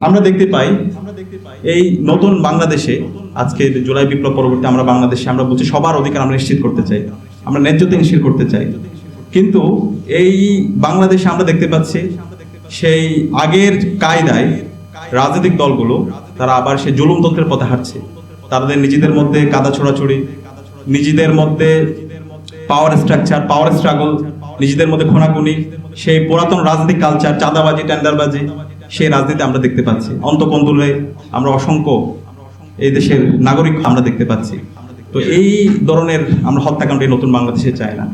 আমরা দেখতে পাই এই নতুন বাংলাদেশে আজকে জুলাই বিপ্লব পরবর্তী আমরা বাংলাদেশে আমরা বলছি সবার অধিকার আমরা নিশ্চিত করতে চাই, আমরা ন্যায্যতা নিশ্চিত করতে চাই। কিন্তু এই বাংলাদেশে আমরা দেখতে পাচ্ছি সেই আগের কায়দায় রাজনৈতিক দলগুলো তারা আবার সেই জুলুম তন্ত্রের পথে হাঁটছে। তাদের নিজেদের মধ্যে কাদা ছোড়াছুড়ি, নিজেদের মধ্যে পাওয়ার স্ট্রাকচার, পাওয়ার স্ট্রাগল, নিজেদের মধ্যে খুনাখুনি, সেই পুরাতন রাজনৈতিক কালচার, চাঁদাবাজি, টেন্ডারবাজি, সেই রাজনীতি আমরা দেখতে পাচ্ছি। অন্তকন্দুলে আমরা অসংখ্য এই দেশের নাগরিক আমরা দেখতে পাচ্ছি। তো এই ধরনের আমরা হত্যাকাণ্ড এই নতুন বাংলাদেশে চাই না।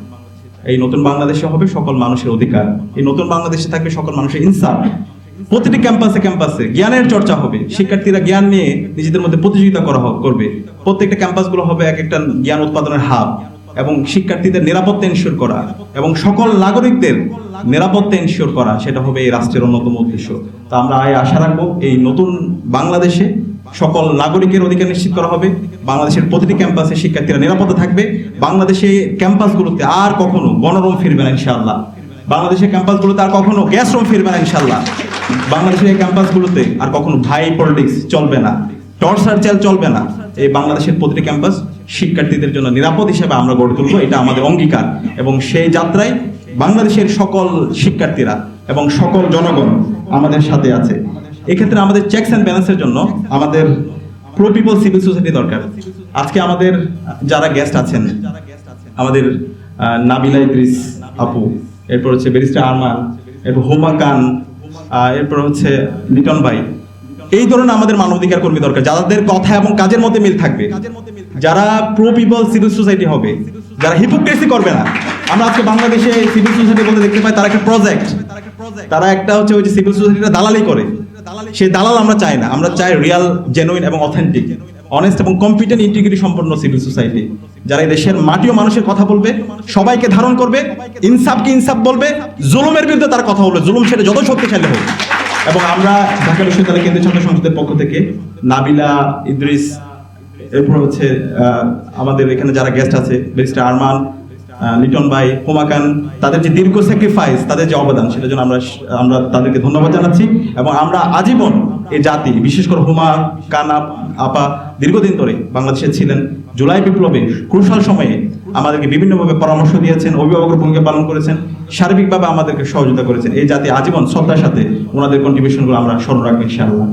এই নতুন বাংলাদেশে হবে সকল মানুষের অধিকার, এই নতুন বাংলাদেশে থাকবে সকল মানুষের ইনসাফ। প্রতিটি ক্যাম্পাসে ক্যাম্পাসে জ্ঞানের চর্চা হবে, শিক্ষার্থীরা জ্ঞান নিয়ে নিজেদের মধ্যে প্রতিযোগিতা করবে। প্রত্যেকটা ক্যাম্পাসগুলো হবে এক একটা জ্ঞান উৎপাদনের হাব, এবং শিক্ষার্থীদের নিরাপত্তা এনশিওর করা এবং সকল নাগরিকদের নিরাপত্তা এনশিওর করা, সেটা হবে এই রাষ্ট্রের অন্যতম উদ্দেশ্য। তো আমরা আশা রাখবো এই নতুন বাংলাদেশে সকল নাগরিকের অধিকার নিশ্চিত করা হবে, বাংলাদেশের প্রতিটি ক্যাম্পাসে শিক্ষার্থীরা নিরাপদে থাকবে, বাংলাদেশে ক্যাম্পাসগুলোতে আর কখনো গণরুম ফিরবে না ইনশাআল্লাহ, বাংলাদেশের ক্যাম্পাসগুলোতে আর কখনো গ্যাস রুম ফিরবে না ইনশাআল্লাহ, বাংলাদেশের এই ক্যাম্পাসগুলোতে আর কখনো ভাই পলিটিক্স চলবে না, টর্চার চাল চলবে না। এই বাংলাদেশের প্রতিটি ক্যাম্পাস শিক্ষার্থীদের জন্য নিরাপদ হিসেবে আমরা গড়ে তুলবো, এটা আমাদের অঙ্গীকার। এবং সেই যাত্রায় বাংলাদেশের সকল শিক্ষার্থীরা এবং সকল জনগণ আমাদের সাথে আছে। এক্ষেত্রে আমাদের চেকস অ্যান্ড ব্যালেন্সের জন্য আমাদের প্রো পিপল সিভিল সোসাইটি দরকার। আজকে আমাদের যারা গেস্ট আছেন, আমাদের নাবিলা ইদ্রিস আপু, এরপর হচ্ছে ব্যারিস্টার আরমান, এরপর হুমা খান, এরপর হচ্ছে লিটন ভাই, এই ধরনের আমাদের মানবাধিকার কর্মী দরকার, যাদের কথা এবং কাজের মধ্যে মিল থাকবে, যারা প্রো পিপল সিভিল সোসাইটি হবে, যারা হিপোক্রেসি করবে না। আমরা আজকে বাংলাদেশে সিভিল সোসাইটি বলতে দেখতে পাই তারা একটা প্রজেক্ট, তারা একটা হচ্ছে ওই যে সিভিল সোসাইটিটা দালালি করে, সেই দালাল আমরা চাই না। আমরা চাই রিয়াল, জেনুইন এবং অথেন্টিক, অনেস্ট এবং কম্পিটেন্ট ইন্টিগ্রিটি সম্পন্ন সিভিল সোসাইটি, যারা এই দেশের মাটি ও মানুষের কথা বলবে, সবাইকে ধারণ করবে, ইনসাফকে ইনসাফ বলবে, জুলুমের বিরুদ্ধে তার কথা বলবে, জুলুম সেটা যত শক্তিশালী হোক। এবং আমরা ঢাকা বিশ্ববিদ্যালয় কেন্দ্রীয় ছাত্র সংসদের পক্ষ থেকে নাবিলা ইদ্রিস, এরপর হচ্ছে আমাদের এখানে যারা গেস্ট আছে, ব্যারিস্টার আরমান, লিটন ভাই, হুমা খান, তাদের যে দীর্ঘ স্যাক্রিফাইস, তাদের যে অবদান, সেটার জন্য আমরা তাদেরকে ধন্যবাদ জানাচ্ছি। এবং আমরা আজীবন এই জাতি, বিশেষ করে হুমা খান আপা দীর্ঘদিন ধরে বাংলাদেশে ছিলেন, জুলাই বিপ্লবে ক্রুশাল সময়ে আমাদেরকে বিভিন্নভাবে পরামর্শ দিয়েছেন, অভিভাবকের ভূমিকা পালন করেছেন, সার্বিকভাবে আমাদেরকে সহযোগিতা করেছেন। এই জাতি আজীবন শ্রদ্ধার সাথে ওনাদের কন্ট্রিবিউশনগুলো আমরা স্মরণ রাখবো ইনশাআল্লাহ।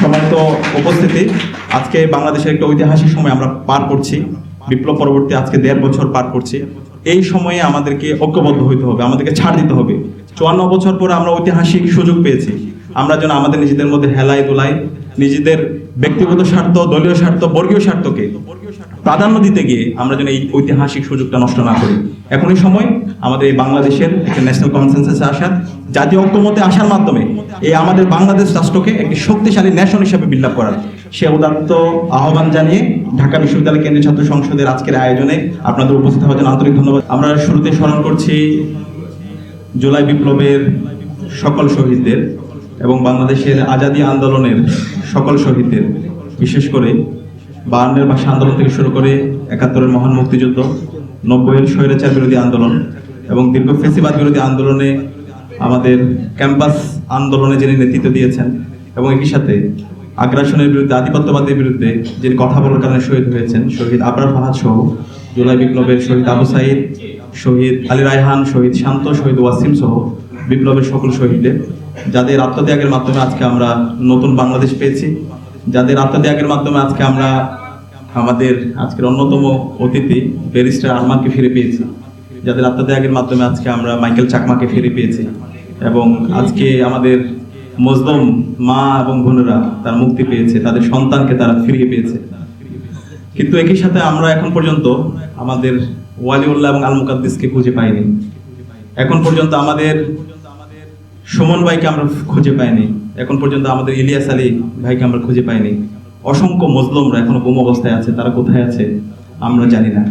সম্মানিত উপস্থিতি, আজকে বাংলাদেশের একটা ঐতিহাসিক সময় আমরা পার করছি, বিপ্লব পরবর্তী আজকে 1.5 বছর পার করছি। এই সময়ে আমাদেরকে ঐক্যবদ্ধ হইতে হবে, আমাদেরকে ছাড় দিতে হবে। 54 বছর পরে আমরা ঐতিহাসিক সুযোগ পেয়েছি, আমরা যেন আমাদের নিজেদের মধ্যে হেলাই দোলাই, নিজেদের ব্যক্তিগত স্বার্থ, দলীয় স্বার্থ, বর্গীয় স্বার্থকে প্রাধান্য দিতে গিয়ে আমরা যেন এই ঐতিহাসিক সুযোগটা নষ্ট না করি। এখনই সময় আমাদের এই বাংলাদেশের একটা ন্যাশনাল কনসেনসাসে আসার, জাতীয় ঐক্যমতে আসার মাধ্যমে এই আমাদের বাংলাদেশ রাষ্ট্রকে একটি শক্তিশালী ন্যাশন হিসেবে বিল্ড আপ করার, সে উদাত্ত আহ্বান জানিয়ে ঢাকা বিশ্ববিদ্যালয় কেন্দ্রীয় ছাত্র সংসদের আজকের আয়োজনে আপনাদের উপস্থিত হওয়ার জন্য আন্তরিক ধন্যবাদ। আমরা শুরুতে স্মরণ করছি জুলাই বিপ্লবের সকল শহীদদের এবং বাংলাদেশের আজাদী আন্দোলনের সকল শহীদদের, বিশেষ করে 52-এর ভাষা আন্দোলন থেকে শুরু করে 71-এর মহান মুক্তিযুদ্ধ, 90-এর স্বৈরাচার বিরোধী আন্দোলন এবং দীর্ঘ ফেসিবাদ বিরোধী আন্দোলনে আমাদের ক্যাম্পাস আন্দোলনে যিনি নেতৃত্ব দিয়েছেন এবং একই সাথে আগ্রাসনের বিরুদ্ধে, আধিপত্যবাদের বিরুদ্ধে যিনি কথা বলার কারণে শহীদ হয়েছেন, শহীদ আবরার ফাহাদ সহ জুলাই বিপ্লবের শহীদ আবু সাইদ, শহীদ আলী রায়হান, শহীদ শান্ত, শহীদ ওয়াসিম সহ বিপ্লবের সকল শহীদদের, যাদের আত্মত্যাগের মাধ্যমে আজকে আমরা নতুন বাংলাদেশ পেয়েছি, যাদের আত্মত্যাগের মাধ্যমে আজকে আমরা আমাদের আজকের অন্যতম অতিথি ব্যারিস্টার আরমানকে ফিরে পেয়েছি, যাদের আত্মত্যাগের মাধ্যমে আজকে আমরা মাইকেল চাকমাকে ফিরে পেয়েছি, এবং আজকে আমাদের মজলুম মা এবং বোনেরা তার মুক্তি পেয়েছে, তাদের সন্তানকে তারা ফিরিয়ে পেয়েছে। কিন্তু একই সাথে আমরা এখন পর্যন্ত আমাদের ওয়ালিউল্লাহ এবং আল মুকাদ্দিসকে খুঁজে পাইনি, এখন পর্যন্ত আমাদের সুমন ভাইকে আমরা খুঁজে পাইনি, এখন পর্যন্ত আমাদের ইলিয়াস আলী ভাইকে আমরা খুঁজে পাইনি। অসংখ্য মজলুমরা এখনো গুম অবস্থায় আছে, তারা কোথায় আছে আমরা জানি না।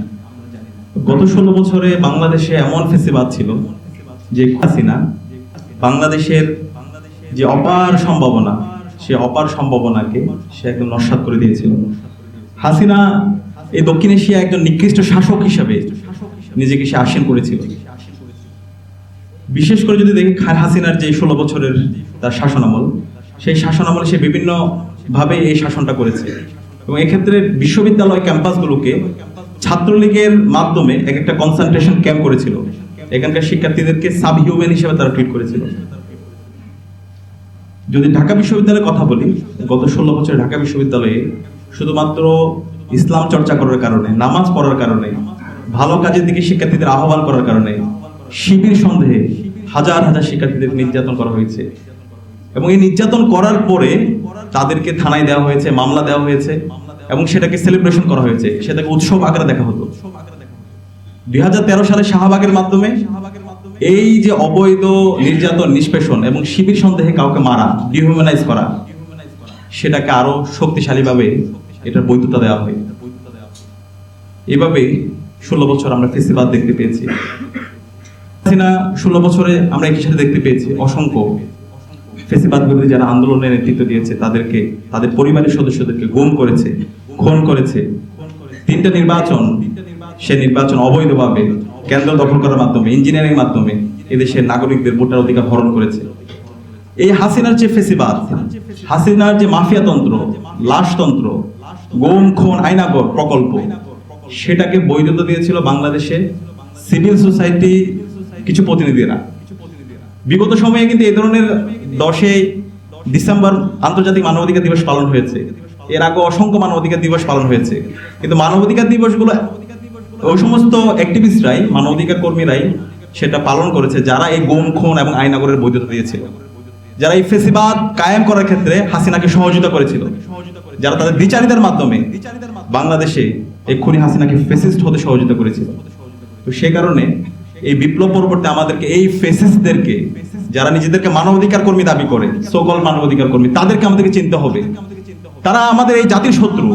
গত 16 বছরে বাংলাদেশে এমন ফেসিবাদ ছিল যে হাসিনা বাংলাদেশের যে অপার সম্ভাবনা, সে অপার সম্ভাবনাকে সে একদম নস্যাৎ করে দিয়েছিল। হাসিনা এই দক্ষিণ এশিয়া একজন নিকৃষ্ট শাসক হিসাবে নিজেকে সে আসীন করেছিল। বিশেষ করে যদি দেখি খান হাসিনার যে 16 বছরের তার শাসনামল, সেই শাসন আমলে সে বিভিন্ন ভাবে এই শাসনটা করেছে। এবং এক্ষেত্রে বিশ্ববিদ্যালয় ক্যাম্পাসগুলোকে ছাত্রলীগের মাধ্যমে এক একটা কনসেন্ট্রেশন ক্যাম্প করেছিল। এখানকার শিক্ষার্থীদেরকে সাব হিউম্যান হিসেবে তারা ট্রিট করেছিল। যদি ঢাকা বিশ্ববিদ্যালয়ের কথা বলি, গত 16 বছরে ঢাকা বিশ্ববিদ্যালয়ে শুধুমাত্র ইসলাম চর্চা করার কারণে, নামাজ পড়ার কারণে, ভালো কাজের দিকে শিক্ষার্থীদের আহ্বান করার কারণে শিবির সন্দেহে হাজার হাজার শিক্ষার্থীদের নির্যাতন করা হয়েছে। এবং এই নির্যাতন করার পরে তাদেরকে থানায় দেওয়া হয়েছে, মামলা দেওয়া হয়েছে এবং সেটাকে সেলিব্রেশন করা হয়েছে, সেটাকে উৎসব আকারে দেখা হতো। 2013 সালে শাহবাগের মাধ্যমে এই যে অবৈধ নির্যাতন, নিষ্পেষণ এবং শিবির সন্দেহে কাউকে মারা, ডিহিউম্যানাইজ করা, সেটাকে আরো শক্তিশালীভাবে এটার বৈধতা দেওয়া হয়। এভাবে 16 বছর আমরা ফেসিবাদ দেখতে পেয়েছি। 16 বছরে আমরা একই সাথে দেখতে পেয়েছি অসংখ্য ফেসিবাদ বিরোধী যারা আন্দোলনের নেতৃত্ব দিয়েছে তাদেরকে, তাদের পরিবারের সদস্যদেরকে গুম করেছে, খুন করেছে। 3টা নির্বাচন, সে নির্বাচন অবৈধভাবে কেন্দ্র দখল করার মাধ্যমে, ইঞ্জিনিয়ারিং মাধ্যমে এদেশের নাগরিকদের ভোটার অধিকার হরণ করেছে। এই হাসিনার যে ফেসিবাদ, হাসিনার যে মাফিয়াতন্ত্র, লাশতন্ত্র, গুম খুন আয়নাগর প্রকল্প, সেটাকে বৈধতা দিয়েছিল বাংলাদেশে সিভিল সোসাইটি কিছু প্রতিনিধিরা। বিগত সময়ে কিন্তু এই ধরনের 10 ডিসেম্বর আন্তর্জাতিক মানবাধিকার দিবস পালন হয়েছে, এর আগে অসংখ্য মানবাধিকার দিবস পালন হয়েছে, কিন্তু মানবাধিকার দিবসগুলো ওই সমস্ত অ্যাক্টিভিস্টরাই, মানবাধিকার কর্মীরাই সেটা পালন করেছে যারা এই গুম খুন এবং আইনাগরের বৈধতা দিয়েছিল, যারা এই ফেসিবাদ কায়েম করার ক্ষেত্রে হাসিনাকে সহযোগিতা করেছিল, যারা তাদের দ্বিচারিতার মাধ্যমে বাংলাদেশে এই খুনি হাসিনাকে ফেসিস্ট হতে সহযোগিতা করেছিল। তো সে কারণে এই বিপ্লব পরবর্তী আমাদেরকে এই ফেসিস্টদেরকে, যারা নিজেদেরকে মানবাধিকার কর্মী দাবি করে, সকল মানবাধিকার কর্মী, তাদেরকে আমাদেরকে চিনতে হবে। তারা আমাদের এই জাতির শত্রু,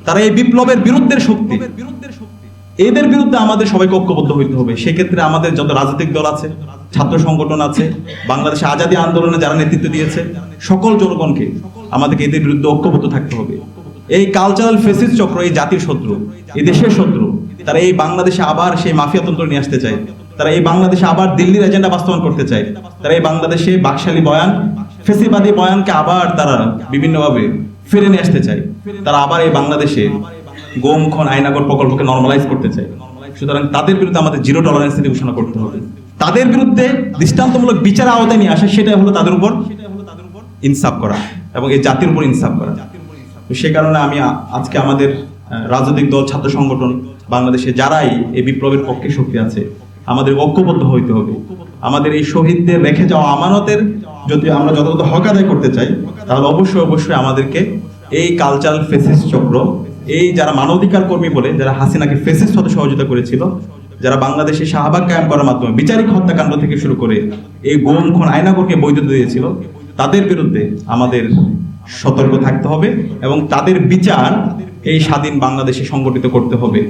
তারা এই বিপ্লবের বিরুদ্ধের শক্তি। এদের বিরুদ্ধে আমাদের সবাইকে ঐক্যবদ্ধ হইতে হবে। সেক্ষেত্রে আমাদের যত রাজনৈতিক দল আছে, ছাত্র সংগঠন আছে, বাংলাদেশে আজাদী আন্দোলনে যারা নেতৃত্ব দিয়েছে, সকল জনগণকে আমাদেরকে এদের বিরুদ্ধে ঐক্যবদ্ধ থাকতে হবে। এই কালচারাল ফেসিস্ট চক্র এই জাতির শত্রু, এই দেশের শত্রু। তারা এই বাংলাদেশে আবার সেই মাফিয়াতন্ত্র নিয়ে আসতে চায়, তারা এই বাংলাদেশে আবার দিল্লির এজেন্ডা বাস্তবায়ন করতে চায়, তারা এই বাংলাদেশে বাকশালী বয়ান, ফেসিবাদী বয়ানকে আবার তারা বিভিন্নভাবে ফিরে নিয়ে আসতে চায়। তারা আবার এই বাংলাদেশে গুম খুন আয়নাগর প্রকল্পকে নরমালাইজ করতে চায়। সুতরাং তাদের বিরুদ্ধে আমাদের জিরো টলারেন্স নীতি ঘোষণা করতে হবে। তাদের বিরুদ্ধে দৃষ্টান্তমূলক বিচারের আওতায় নিয়ে আসা, সেটাই হলো তাদের উপর ইনসাফ করা এবং এই জাতির উপর ইনসাফ করা। তো সে কারণে আমি আজকে আমাদের রাজনৈতিক দল, ছাত্র সংগঠন, বাংলাদেশে যারাই এই বিপ্লবের পক্ষে শক্তি আছে, আমাদের ঐক্যবদ্ধ হইতে হবে। আমাদের এই শহীদদের রেখে যাওয়া আমানতের যদি আমরা যথাযথ হক আদায় করতে চাই, তাহলে অবশ্যই আমাদেরকে এই কালচারাল ফেসিস্ট চক্র, এই যারা মানবাধিকার কর্মী বলে যারা হাসিনাকে ফেসিস্ট হতে সহযোগিতা করেছিল, যারা বাংলাদেশে শাহবাগ কায়েম করার মাধ্যমে বিচারিক হত্যাকাণ্ড থেকে শুরু করে এই গুম খুন আয়নাগরকে বৈধতা দিয়েছিল, তাদের বিরুদ্ধে আমাদের সতর্ক থাকতে হবে এবং তাদের বিচার এই স্বাধীন বাংলাদেশে সংগঠিত করতে হবে।